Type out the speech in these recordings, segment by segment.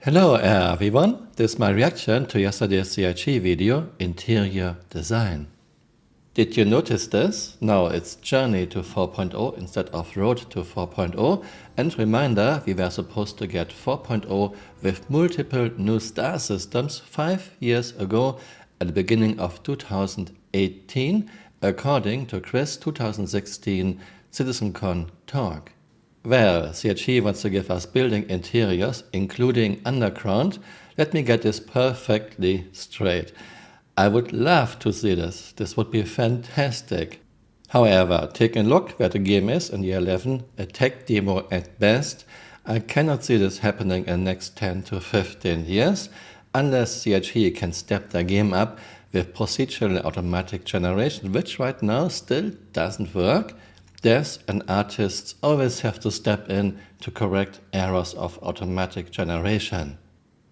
Hello everyone, this is my reaction to yesterday's CIG video, Interior Design. Did you notice this? Now it's Journey to 4.0 instead of Road to 4.0, and reminder, we were supposed to get 4.0 with multiple new star systems 5 years ago at the beginning of 2018, according to Chris' 2016 CitizenCon talk. Well, CIG wants to give us building interiors, including underground. Let me get this perfectly straight. I would love to see this. This would be fantastic. However, take a look where the game is in year 11, a tech demo at best. I cannot see this happening in the next 10 to 15 years, unless CIG can step their game up with procedural automatic generation, which right now still doesn't work. Devs and artists always have to step in to correct errors of automatic generation.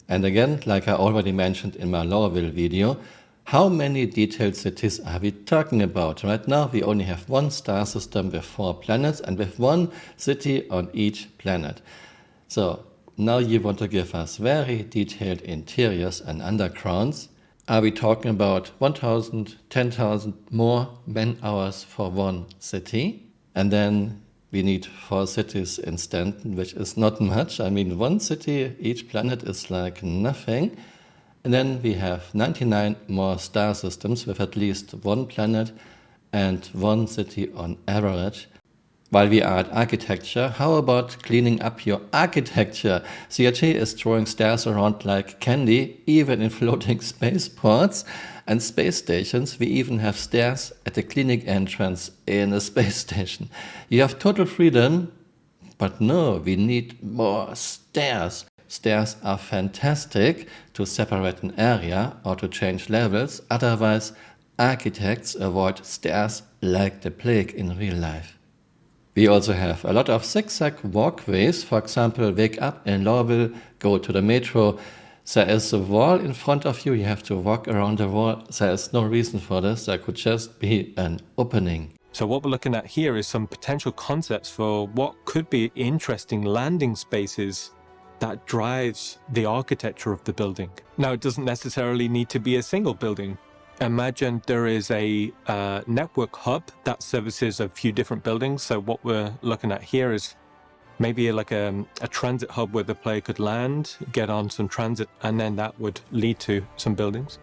And again, like I already mentioned in my Lowville video, how many detailed cities are we talking about? Right now we only have one star system with 4 planets and with one city on each planet. So now you want to give us very detailed interiors and undergrounds. Are we talking about 1,000, 10,000 more man-hours for one city? And then we need 4 cities in Stanton, which is not much. I mean, one city, each planet is like nothing. And then we have 99 more star systems with at least one planet and one city on average. While we are at architecture, how about cleaning up your architecture? CIG is throwing stairs around like candy, even in floating spaceports and space stations. We even have stairs at the clinic entrance in a space station. You have total freedom, but no, we need more stairs. Stairs are fantastic to separate an area or to change levels. Otherwise, architects avoid stairs like the plague in real life. We also have a lot of zigzag walkways. For example, wake up in Lowville, go to the metro. There is a wall in front of you. You have to walk around the wall. There is no reason for this. There could just be an opening. So what we're looking at here is some potential concepts for what could be interesting landing spaces that drives the architecture of the building. Now, it doesn't necessarily need to be a single building. Imagine there is a network hub that services a few different buildings. So what we're looking at here is maybe like a transit hub where the player could land, get on some transit, and then that would lead to some buildings.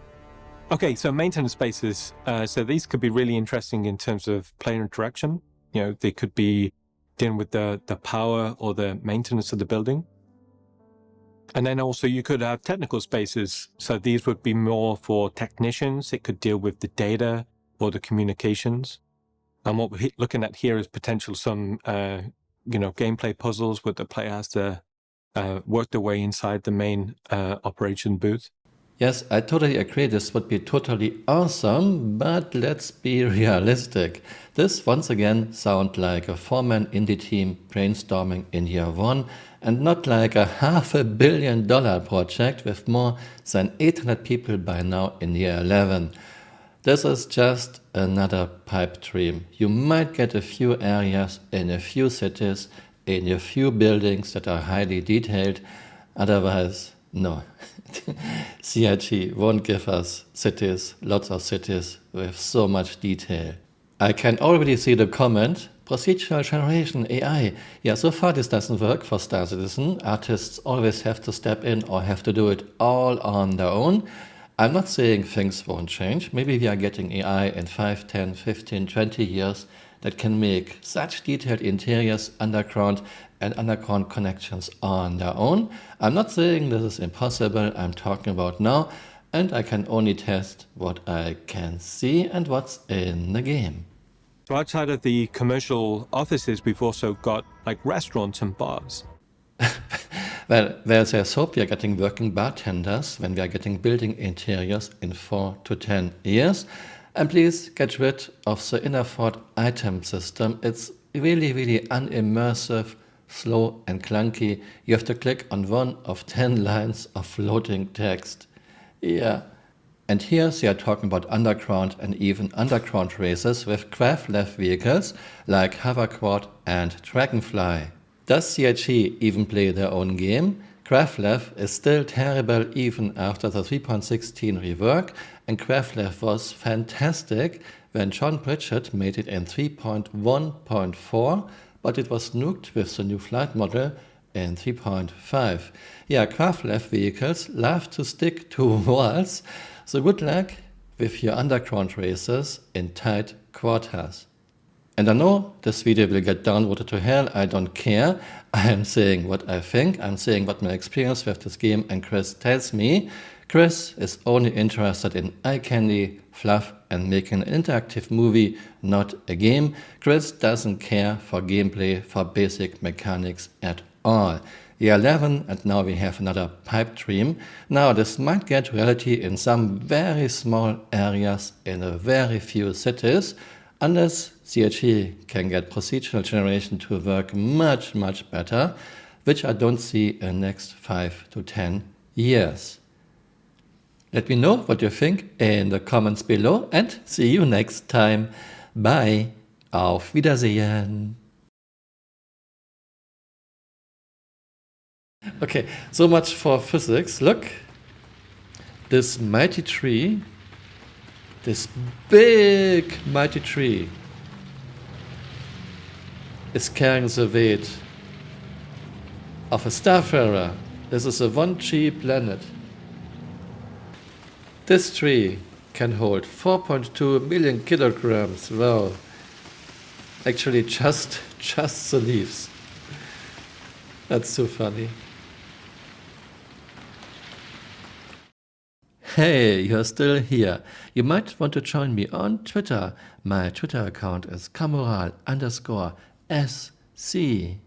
Okay, so maintenance spaces. So these could be really interesting in terms of player interaction. You know, they could be dealing with the power or the maintenance of the building. And then also you could have technical spaces. So these would be more for technicians. It could deal with the data or the communications. And what we're looking at here is potential some, gameplay puzzles where the player has to work their way inside the main operation booth. Yes, I totally agree. This would be totally awesome, but let's be realistic. This once again sounds like a 4-man indie team brainstorming in year 1 and not like a $500 million project with more than 800 people by now in year 11. This is just another pipe dream. You might get a few areas in a few cities, in a few buildings that are highly detailed. Otherwise, no. CIG won't give us cities, lots of cities with so much detail. I can already see the comment, procedural generation, AI. Yeah, so far this doesn't work for Star Citizen. Artists always have to step in or have to do it all on their own. I'm not saying things won't change. Maybe we are getting AI in 5, 10, 15, 20 years that can make such detailed interiors, underground and underground connections on their own. I'm not saying this is impossible. I'm talking about now, and I can only test what I can see and what's in the game. So outside of the commercial offices, we've also got like restaurants and bars. Well, there's hope we are getting working bartenders when we are getting building interiors in 4 to 10 years. And please get rid of the inner thought item system. It's really, really unimmersive, slow and clunky. You have to click on one of 10 lines of floating text. Yeah. And here they are talking about underground and even underground races with craft-left vehicles like Hoverquad and Dragonfly. Does CIG even play their own game? GraphLev is still terrible even after the 3.16 rework, and GraphLev was fantastic when John Pritchett made it in 3.1.4, but it was nuked with the new flight model in 3.5. Yeah, GraphLev vehicles love to stick to walls, so good luck with your underground races in tight quarters. And I know this video will get downvoted to hell, I don't care. I'm saying what I think, I'm saying what my experience with this game and Chris tells me. Chris is only interested in eye candy, fluff and making an interactive movie, not a game. Chris doesn't care for gameplay, for basic mechanics at all. Year 11 and now we have another pipe dream. Now this might get reality in some very small areas in a very few cities, unless CHE can get procedural generation to work much better, which I don't see in the next 5 to 10 years. Let me know what you think in the comments below and see you next time. Bye. Auf Wiedersehen. Okay, so much for physics. Look, this mighty tree, this big mighty tree is carrying the weight of a starfarer. This is a 1G planet. This tree can hold 4.2 million kilograms. Wow. Actually just the leaves. That's too funny. Hey, you're still here. You might want to join me on Twitter. My Twitter account is Camural_SC.